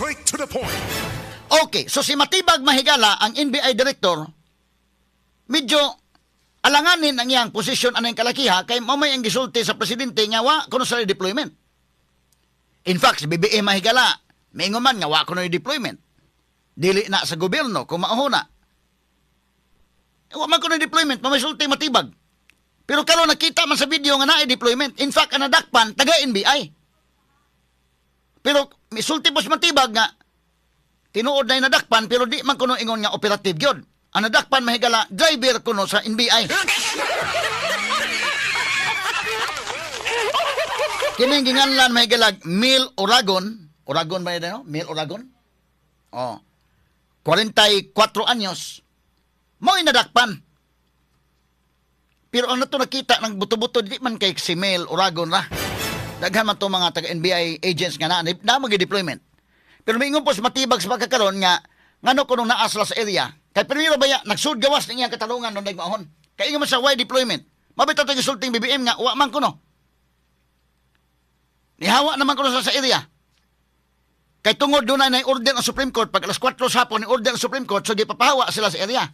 Straight to the point. Okay, so si Matibag Mahigala, ang NBI director, medyo alanganin ang iyang posisyon anang kalakiha kay mamay ang gisulti sa presidente nga wa kuno sa deployment. In fact, si BBM Mahigala, mainguman nga wa kuno deployment. Dili na sa gobyerno kung maahuna. Wa man kuno deployment, mamay sulti Matibag. Pero karon nakita man sa video nga naay deployment. In fact, ang nadakpan taga NBI. Pero misulti po si Matibag nga tinuod na nadakpan pero di man kuno ingon nga operative gyud. Ang nadakpan Mahigala driver kuno sa NBI. Kining ginganlan Mahigala Mil Oragon. Oragon ba yun? Mil Oragon? Oh. 44 anyos. Mo inadakpan. Pero ang nato nakita ng buto-buto di man kay si Mil Oragon ra. Daghan man to mga taga-NBI agents nga na mag-deployment. Pero maingon po sa Matibag sa pagkakaroon nga ngano kuno naa sila sa area. Kay primero baya nagsud gawas ning iyang katarungan nung nagmaahon. Kay ingon man sa why deployment. Mabitaw tong gisulting BBM nga wa man kuno. Nihawa naman kuno sa area. Kay tungod doon na order ng Supreme Court pag alas 4 sa hapon ni order ng Supreme Court so gipapahawa sila sa area.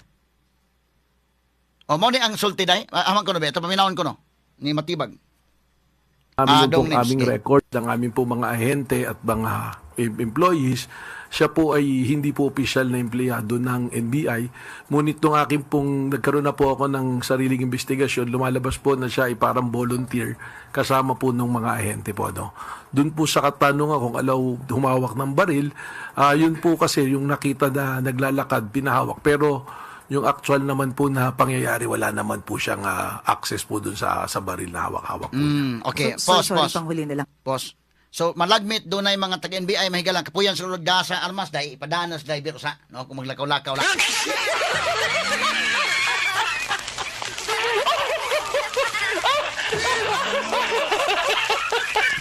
O mo ni ang sulti day. Aman ko no ba ito paminawon ko no ni Matibag. Amin pong aming record ng aming po mga ahente at mga employees, siya po ay hindi po opisyal na empleyado ng NBI. Ngunit nung akin pong nagkaroon na po ako ng sariling investigasyon, lumalabas po na siya ay parang volunteer kasama po ng mga ahente po. No? Doon po sa katanungan kung alaw humawak ng baril, yun po kasi yung nakita na naglalakad, pinahawak. Pero yung actual naman po na pangyayari, wala naman po siyang access po dun sa baril na hawak-hawak po niya. Okay, sorry, pause. panghuli na lang. Pause. So, malagmit doon ay mga taga-NBI Mahigalang kapuyan sa lulod sa armas dahil ipadanas driver sa, no? Kung maglakaw-lakaw lang.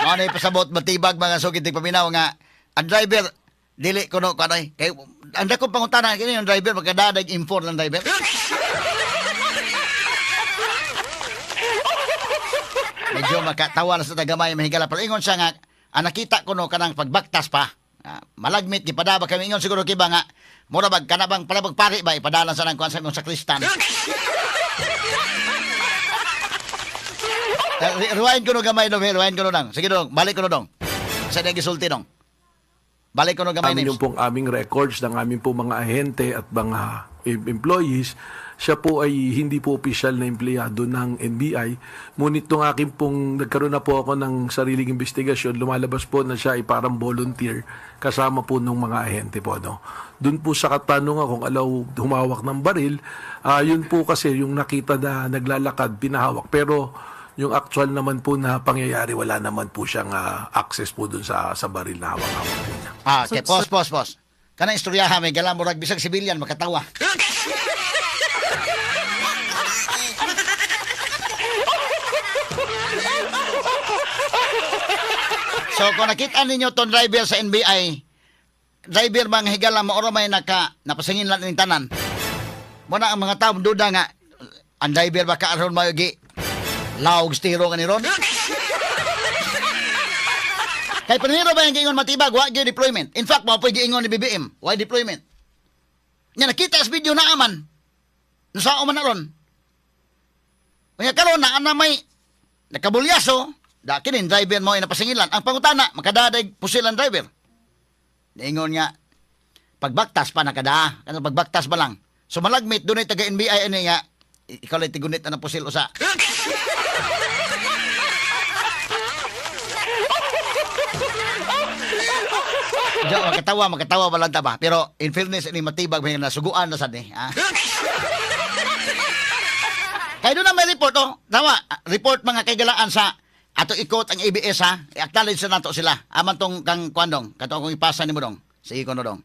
Ano yung pasabot, Matibag, mga sukit, paminaw nga, ang driver, dili ko no, kanay, kay, ang dakong pangutana, kini yung driver, magkadadag import ng driver. Medyo makatawa na sa tagamay Mahigala, pero ingon siya nga, nakita ko no kanang pagbaktas pa. Malagmit gipadaba kami ingon siguro kiba nga mura bag kanabang palabag pari ba ipadalan sa nang kuan sa imong sakristan. Rewind ko no gamay no, rewind ko no nang. Sige dong, balik ko no dong. Sa gisulti dong. Balik ko no gamay Amin names. yung pong aming records ng aming po mga ahente at mga employees, siya po ay hindi po opisyal na empleyado ng NBI. Ngunit nung akin pong nagkaroon na po ako ng sariling investigasyon, lumalabas po na siya ay parang volunteer kasama po ng mga ahente po. No? Doon po sa katanungan kung alaw humawak ng baril, yun po kasi yung nakita na naglalakad, pinahawak. Pero yung actual naman po na pangyayari, wala naman po siyang access po dun sa baril na hawak-hawak po niya. Okay, pause. Kanang istoryahan may galang murag bisag civilian makatawa. So kung nakita ninyo ton driver sa NBI, driver bang higala maoro may napasangin lang ng tanan. Muna ang mga tao duda nga ang driver ba kaaron mayugi laog stiro nga ni ron. Kay paniro ba yung giingon Matibag wa gyud deployment. In fact mao pa giingon ni BBM, why deployment? Nya nakita sa video na aman. Nusao man na ron. Kaya karon na ana may nakabulyaso. Da kinin driver mo ay napasingilan. Ang pangutana, makadadag pusilan driver. Naingon nga, pagbaktas pa nakada. Ano pagbaktas ba lang? So malagmit, doon ay taga-NBI ano nga, ikaw lang tigunit na ng pusil usa. Diyo, makatawa ba lang ba? Pero in fairness, ini Matibag may nasuguan na sad ni. Kaya doon na may report, oh. Tawa, report mga kagalaan sa ato ikot ang ABS ha, i-acknowledge na nato sila. Aman tong kang kwandong, kato akong ipasa ni mo dong. Sige ko no dong.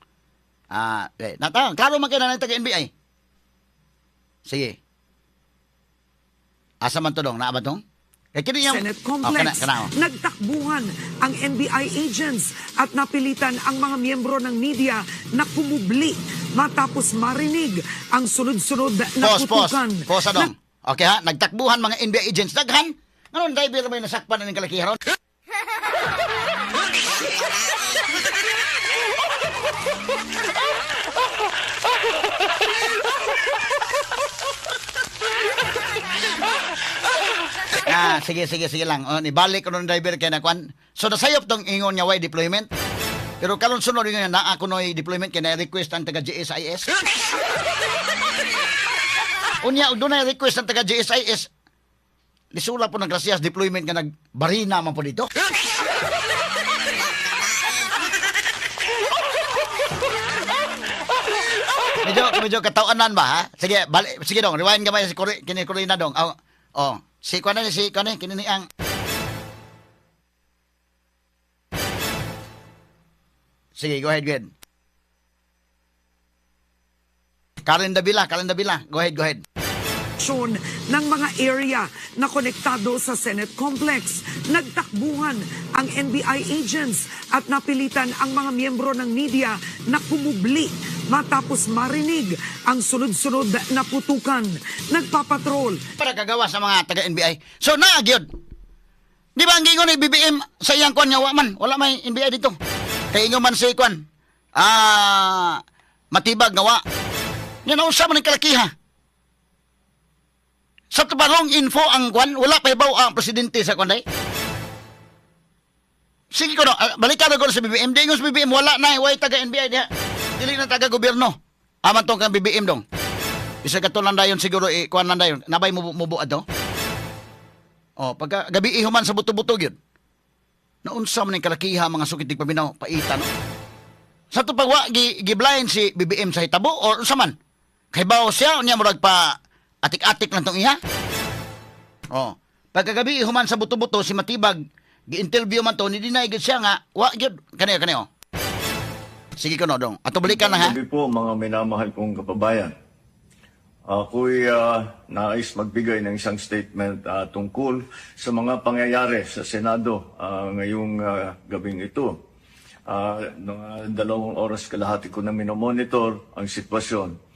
Natang, klaro man kayo na ng taga-NBI. Sige. Asa man to dong, naabad dong? Senate Complex, nagtakbuhan ang NBI agents at napilitan ang mga miyembro ng media na kumubli matapos marinig ang sunod-sunod na putukan. Pause dong. Okay ha, nagtakbuhan mga NBI agents. Daghan, ngayon, driver may nasakpan na ng kalakiharon. Sige lang. Ibalik ko ng driver kay nakwan. So nasayop tong ingon niya way deployment. Pero karon sunod nga na ako noy deployment kay na request ang taga GSIS. Unya do na request ang taga GSIS. Lisula po ng gracias deployment nga nagbarina man po dito. Medyo katawanan ba ha? Sige, sige dong, rewind gamay si kini Corina dong. Si kani kini ni ang Sige, go ahead. Karen Davila. Go ahead. Ng mga area na konektado sa Senate Complex. Nagtakbuhan ang NBI agents at napilitan ang mga miyembro ng media na kumubli matapos marinig ang sunod-sunod na putukan. Nagpapatrol. Para kagawa sa mga taga-NBI. So, naagyod. Di ba ang gingon ni BBM sa iyang kwan nga wala may NBI dito. Kaya inyo man sa ikwan. Matibag nga wa. Yan ang usama ng kalakiha. Sa tubarong info ang kwan, wala pa ibaw ang presidente sa kwan day. Sige ko no, balikan ko sa BBM. Di sa BBM, wala na, way taga-NBI diha. Dili na taga-gobyerno. Aman tong kang BBM dong. Isa ka to lang dayon siguro, kwan lang dayon. Nabay mo buat do. Pagka gabi ihuman sa buto-buto yun. Naunsa man ng kalakiha mga sukitig paminaw, paita no. Sa to pagwa, giblind si BBM sa hitabo, or unsa man? Kay bawo siya, niya murag pa atik-atik lang tong iha. Pagkagabi human sa buto-buto si Matibag gi-interview man to ni dinay gid siya nga wa gyud kani Sige ko no dong. Ato balikan na ha. Gabi po mga minamahal kong kababayan. Ako'y nais magbigay ng isang statement tungkol sa mga pangyayari sa Senado ngayong gabing ito. Noong 2 oras kalahati ko na minomonitor ang sitwasyon.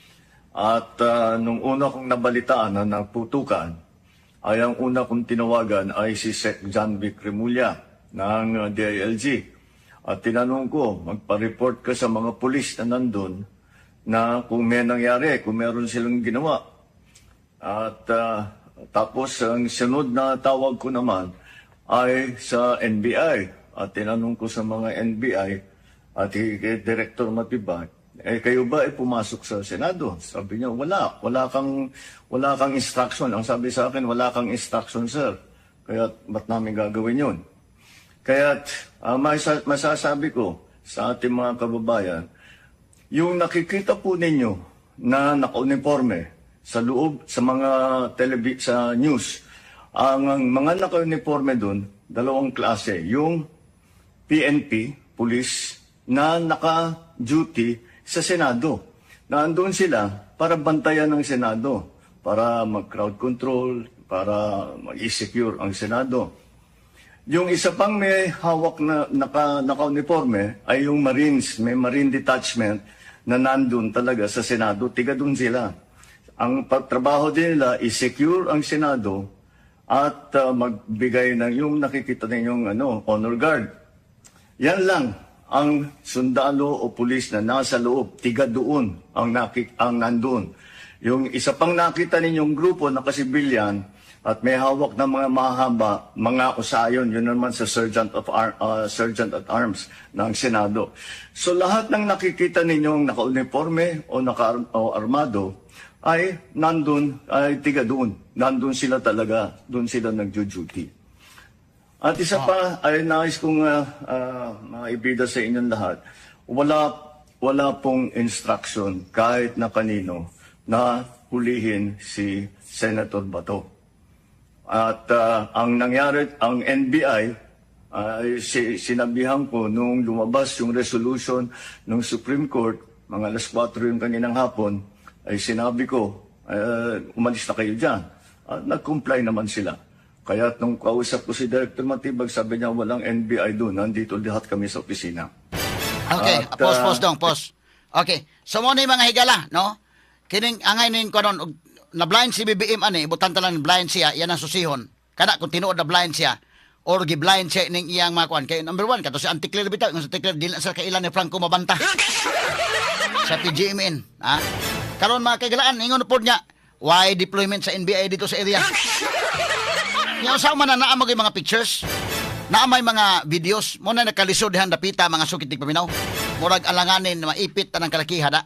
At nung una kong nabalitaan na naputukan, ay ang una kong tinawagan ay si Sec. John Vic Remulla ng DILG. At tinanong ko, magpa-report ka sa mga pulis na nandun na kung may nangyari, kung meron silang ginawa. At tapos ang sunod na tawag ko naman ay sa NBI. At tinanong ko sa mga NBI at kay Director Matibag, kayo ba ay pumasok sa Senado? Sabi niya, wala kang instruction. Ang sabi sa akin, wala kang instruction, sir. Kaya ba't namin gagawin yun? Kaya masasabi ko sa ating mga kababayan, yung nakikita po ninyo na naka-uniforme sa loob, sa mga sa news, ang mga naka-uniforme doon, dalawang klase. Yung PNP, police, na naka-duty sa Senado. Naandun sila para bantayan ng Senado, para mag-crowd control, para mag-secure ang Senado. Yung isa pang may hawak na naka-uniforme ay yung Marines, may Marine Detachment na nandun talaga sa Senado, tiga dun sila. Ang pagtrabaho din nila is secure ang Senado at magbigay ng yung nakikita ninyong honor guard. Yan lang ang sundalo o pulis na nasa loob, tiga doon ang nandun. Yung isa pang nakita ninyong grupo na kasibilyan at may hawak ng mga mahaba, mga usayon, yun naman sa Sergeant at Arms ng Senado. So lahat ng nakikita ninyong naka-uniforme o naka-armado ay nandun, ay tiga doon. Nandun sila talaga, doon sila nagjo-duty. At isa pa ay nais kong maibida sa inyong lahat, wala pong instruction kahit na kanino na hulihin si Senator Bato. At ang nangyari, ang NBI, sinabihan ko nung lumabas yung resolution ng Supreme Court, mga alas 4 yung kaninang hapon, ay sinabi ko, umalis na kayo dyan. Nag-comply naman sila. Kaya nung kausap ko si Director Matibag, sabi niya walang NBI doon. Nandito lahat kami sa opisina. Okay, pause. Okay, so mo ni mga higala, no? Kining angay nin ko ron, na blind si BBM ani, butan talang blind siya, yan ang susihon. Kada kung tinuod na blind siya, or giblind siya ning iyang mga kuan. Kay number 1 kato si Anticlear bitaw, yung sa Anticlear dili na sa kailan ni Franco mabanta. Sa PGMN, ha? Karon mga kagalaan, ingon pod niya, why deployment sa NBI dito sa area? Yung sa man na naamag yung mga pictures, naamay mga videos, mo na nakalisod dihan dapita mga sukitig paminaw. Murag alanganin maipit tanang kalakihada.